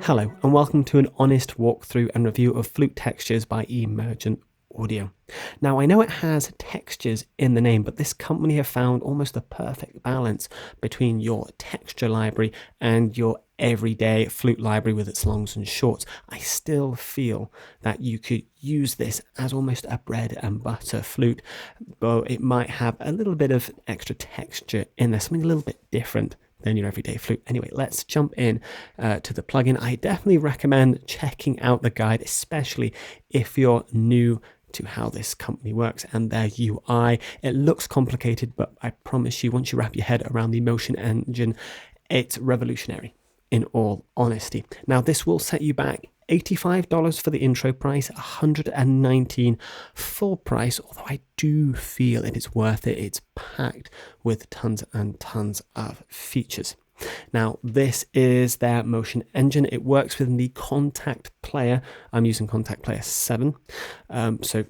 Hello and welcome to an honest walkthrough and review of Flute Textures by Emergent Audio. Now I know it has textures in the name, but this company have found almost the perfect balance between your texture library and your everyday flute library with its longs and shorts. I still feel that you could use this as almost a bread and butter flute, but it might have a little bit of extra texture in there, something a little bit different than your everyday flute. Anyway, let's jump in to the plugin. I definitely recommend checking out the guide, especially if you're new to how this company works and their UI. It looks complicated, but I promise you, once you wrap your head around the Motion Engine, it's revolutionary, in all honesty. Now, this will set you back $85 for the intro price, $119 full price, although I do feel it is worth it. It's packed with tons and tons of features. Now, this is their Motion Engine. It works within the Kontakt Player. I'm using Kontakt Player 7, so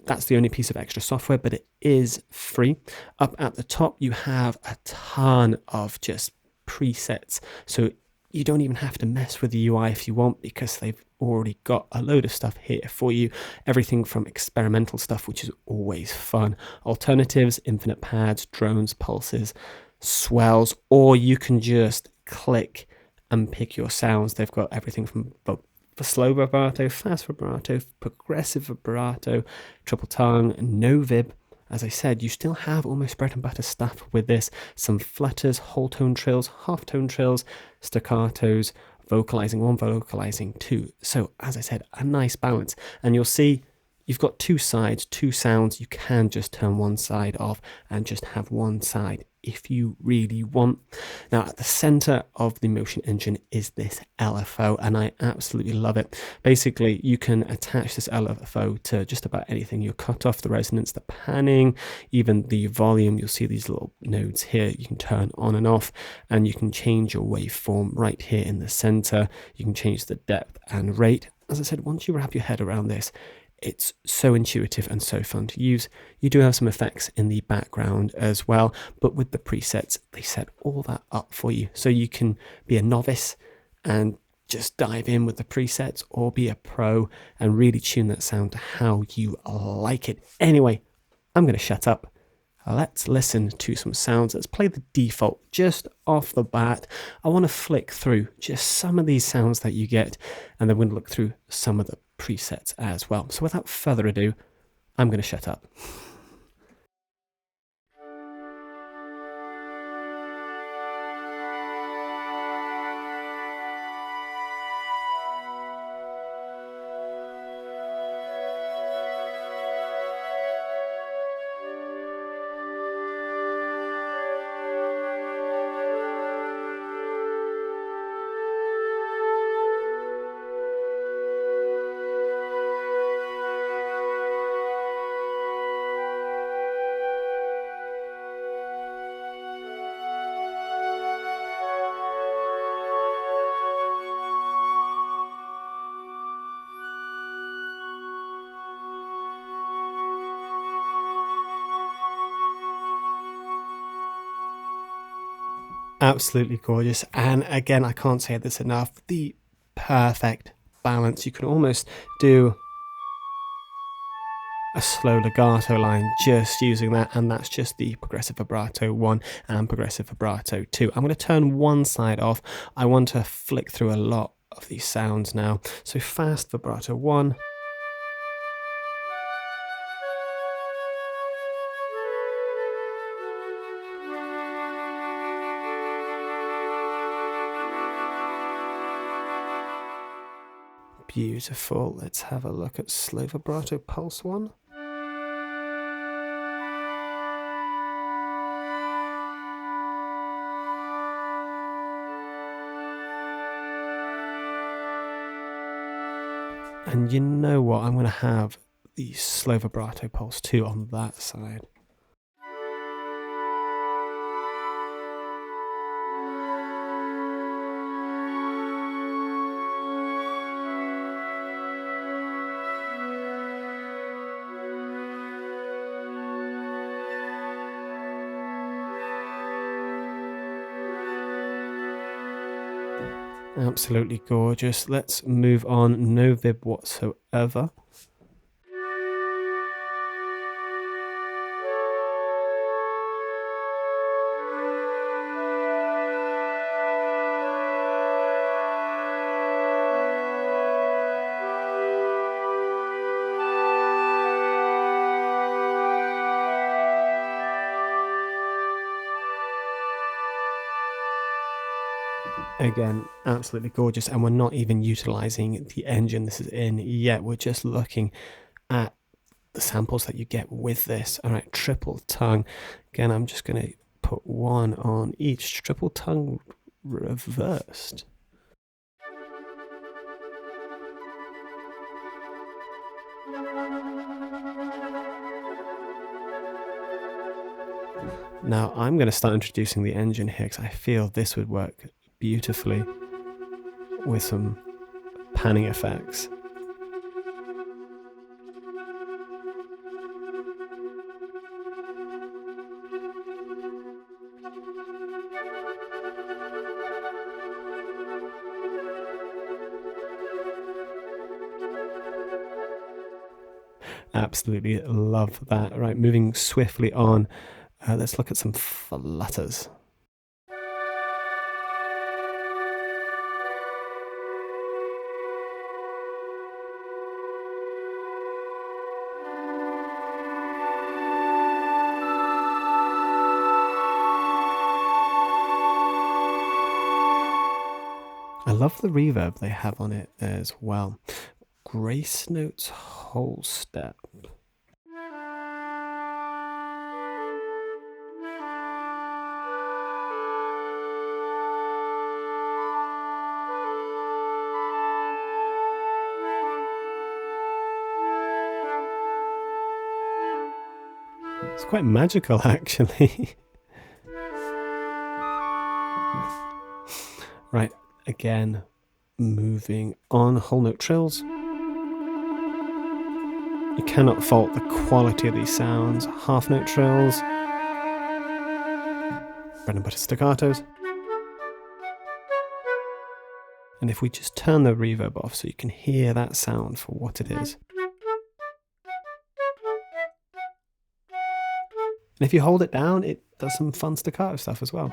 that's the only piece of extra software, but it is free. Up at the top, you have a ton of just presets, so you don't even have to mess with the UI if you want, because they've already got a load of stuff here for you. Everything from experimental stuff, which is always fun, alternatives, infinite pads, drones, pulses, swells, or you can just click and pick your sounds. They've got everything from slow vibrato, fast vibrato, progressive vibrato, triple tongue, no vib. As I said, you still have almost bread and butter stuff with this. Some flutters, whole tone trills, half tone trills, staccatos, vocalizing 1, vocalizing 2. So as I said, a nice balance. And you'll see you've got two sides, two sounds. You can just turn one side off and just have one side if you really want. Now, at the center of the Motion Engine is this LFO, and I absolutely love it. Basically, you can attach this LFO to just about anything. You cut off the resonance, the panning, even the volume. You'll see these little nodes here you can turn on and off, and you can change your waveform right here in the center. You can change the depth and rate. As I said, once you wrap your head around this, it's so intuitive and so fun to use. You do have some effects in the background as well, but with the presets, they set all that up for you. So you can be a novice and just dive in with the presets, or be a pro and really tune that sound to how you like it. Anyway, I'm going to shut up. Let's listen to some sounds. Let's play the default just off the bat. I want to flick through just some of these sounds that you get, and then we're going to look through some of the presets as well. So without further ado, I'm going to shut up. Absolutely gorgeous. And again, I can't say this enough, the perfect balance. You can almost do a slow legato line just using that, and that's just the progressive vibrato 1 and progressive vibrato 2. I'm going to turn one side off. I want to flick through a lot of these sounds now. So fast vibrato 1. Beautiful. Let's have a look at slow vibrato pulse 1. And you know what? I'm going to have the slow vibrato pulse 2 on that side. Absolutely gorgeous. Let's move on. No Vib whatsoever. Again, absolutely gorgeous, and we're not even utilizing the engine this is in yet. We're just looking at the samples that you get with this. All right, triple tongue. Again, I'm just going to put one on each. Triple tongue reversed. Now I'm going to start introducing the engine here because I feel this would work beautifully with some panning effects. Absolutely love that. Right, moving swiftly on, let's look at some flutters. I love the reverb they have on it as well. Grace notes whole step. It's quite magical, actually. Right, again, moving on. Whole note trills. You cannot fault the quality of these sounds. Half note trills. Bread and butter staccatos. And if we just turn the reverb off so you can hear that sound for what it is. And if you hold it down, it does some fun staccato stuff as well.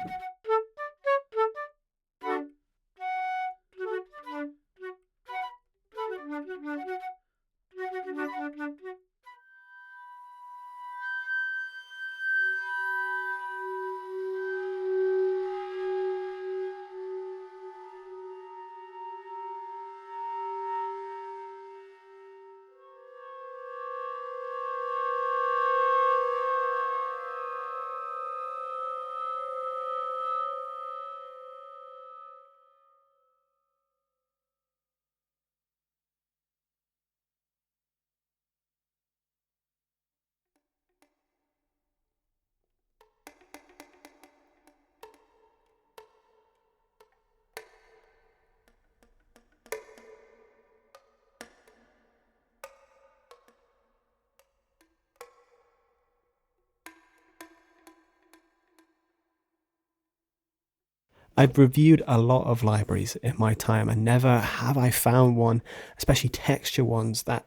I've reviewed a lot of libraries in my time and never have I found one, especially texture ones, that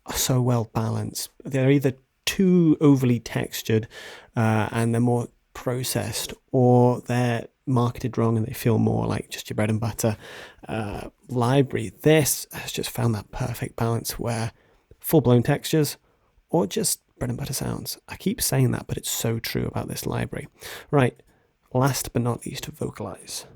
are so well balanced. They're either too overly textured and they're more processed, or they're marketed wrong and they feel more like just your bread and butter library. This has just found that perfect balance where full-blown textures or just bread and butter sounds. I keep saying that, but it's so true about this library. Right. Last but not least, Vocalize.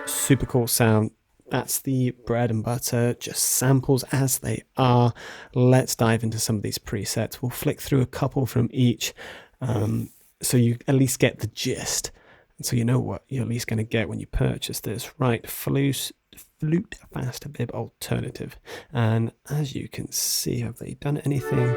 Super cool sound. That's the bread and butter, just samples as they are. Let's dive into some of these presets. We'll flick through a couple from each so you at least get the gist. And so you know what you're at least going to get when you purchase this. Right, Flute Fast Vib Alternative. And as you can see, have they done anything?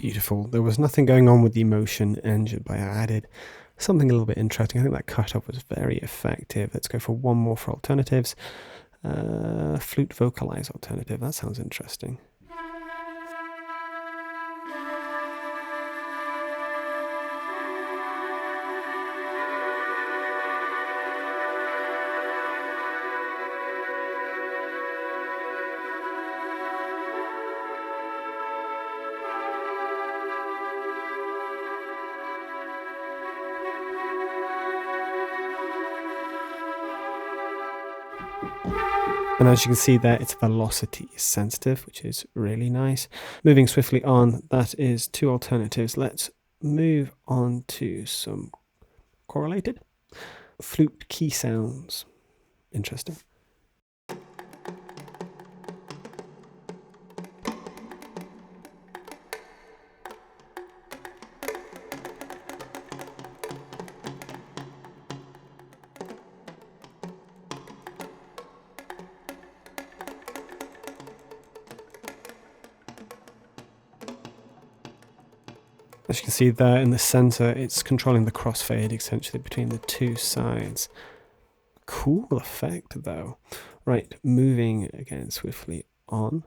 beautiful. There was nothing going on with the Emotion engine, but I added something a little bit interesting. I think that cutoff was very effective. Let's go for one more for alternatives. Flute Vocalize alternative. That sounds interesting. And as you can see there, it's velocity sensitive, which is really nice. Moving swiftly on, that is two alternatives. Let's move on to some correlated. Flute key sounds. Interesting. As you can see there in the center, it's controlling the crossfade essentially between the two sides. Cool effect though. Right, moving again swiftly on.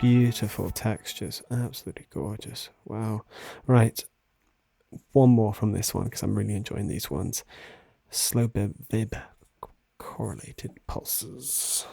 Beautiful textures, absolutely gorgeous. Wow. Right, one more from this one because I'm really enjoying these ones. Slow Vib Correlated Pulses.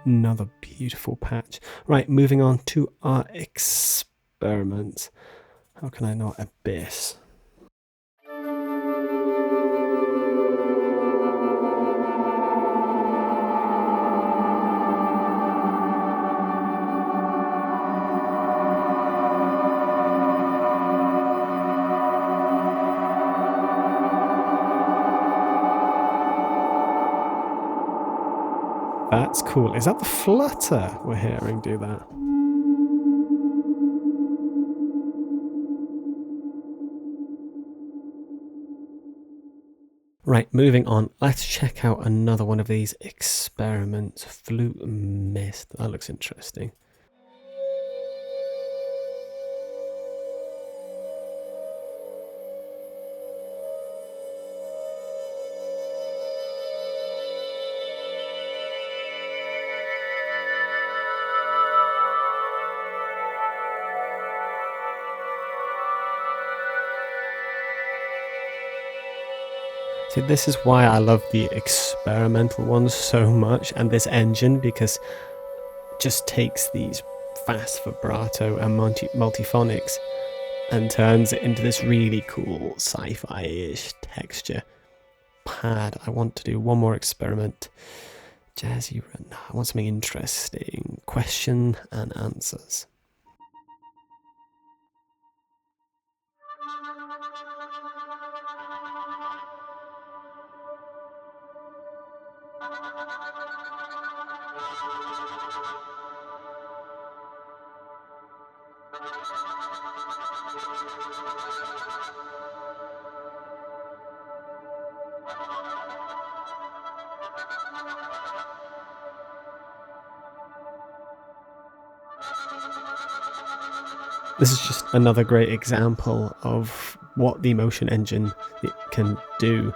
Another beautiful patch. Right, moving on to our experiment. How can I not Abyss? That's cool. Is that the flutter we're hearing do that? Right, moving on. Let's check out another one of these experiments. Flute Mist. That looks interesting. See, this is why I love the experimental ones so much, and this engine, because it just takes these fast vibrato and multiphonics and turns it into this really cool sci-fi-ish texture pad. I want to do one more experiment. Jazzy run. I want something interesting. Question and answers. This is just another great example of what the Emotion engine can do,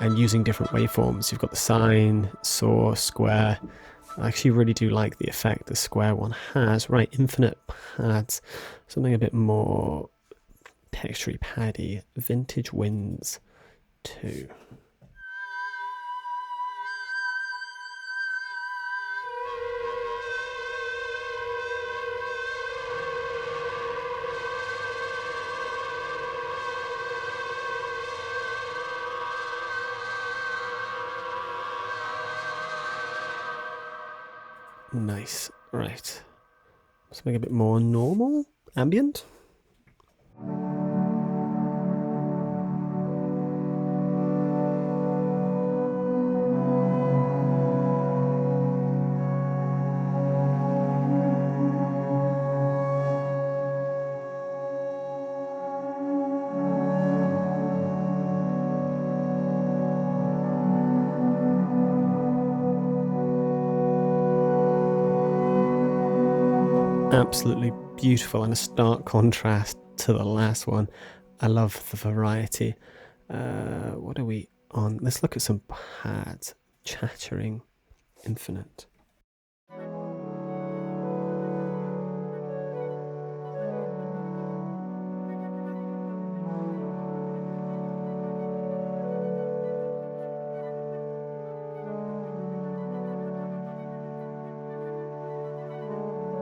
and using different waveforms. You've got the sine, saw, square. I actually really do like the effect the square one has. Right, infinite pads, something a bit more textury paddy, Vintage Winds 2. Nice. Right. Something a bit more normal. Ambient. Absolutely beautiful and a stark contrast to the last one. I love the variety. What are we on? Let's look at some pads. Chattering Infinite.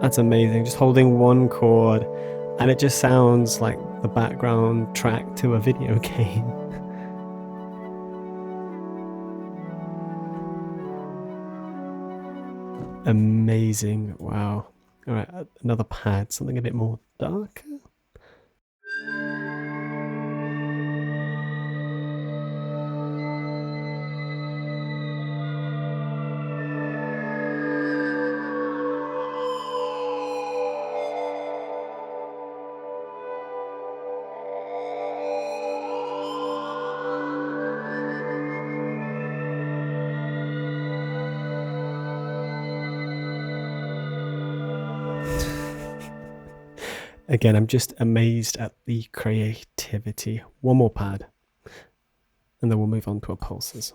That's amazing, just holding one chord and it just sounds like the background track to a video game. Amazing, wow. All right, another pad, something a bit more darker. Again, I'm just amazed at the creativity. One more pad, and then we'll move on to our pulses.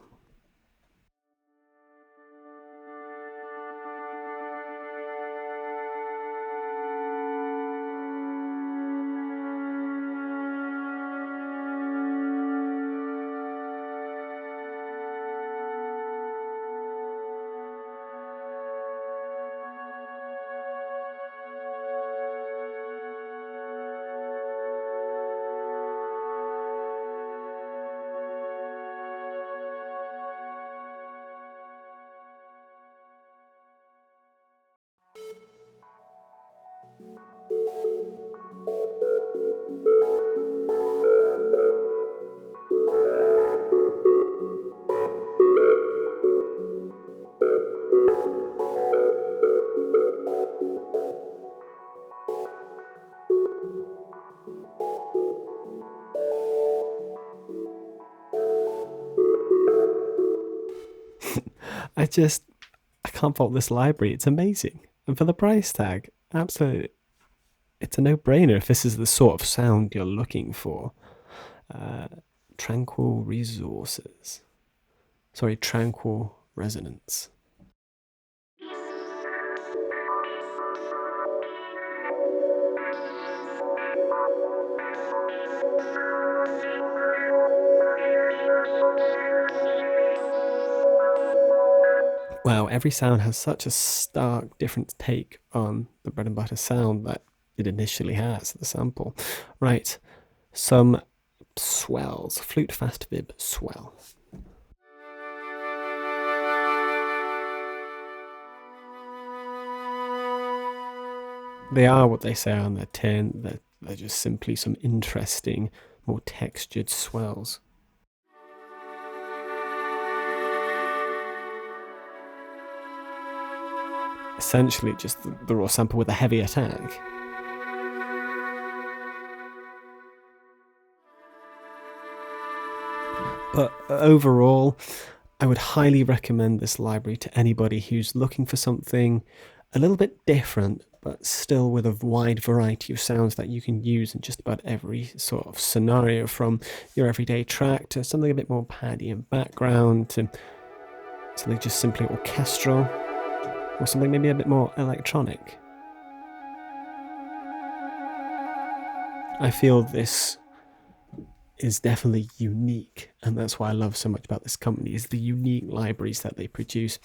I can't fault this library. It's amazing. And for the price tag, absolutely, it's a no-brainer if this is the sort of sound you're looking for. Tranquil Resources. Sorry, Tranquil Resonance. Wow, every sound has such a stark different take on the bread and butter sound that it initially has, the sample. Right, some swells, flute fast vib swell. They are what they say on their tin, they're just simply some interesting, more textured swells. Essentially just the raw sample with a heavy attack. But overall, I would highly recommend this library to anybody who's looking for something a little bit different, but still with a wide variety of sounds that you can use in just about every sort of scenario, from your everyday track to something a bit more paddy and background to something just simply orchestral, or something maybe a bit more electronic. I feel this is definitely unique, and that's why I love so much about this company, is the unique libraries that they produce,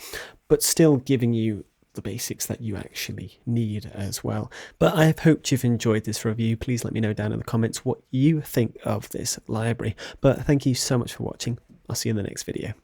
but still giving you the basics that you actually need as well. But I hope you've enjoyed this review. Please let me know down in the comments what you think of this library. But thank you so much for watching. I'll see you in the next video.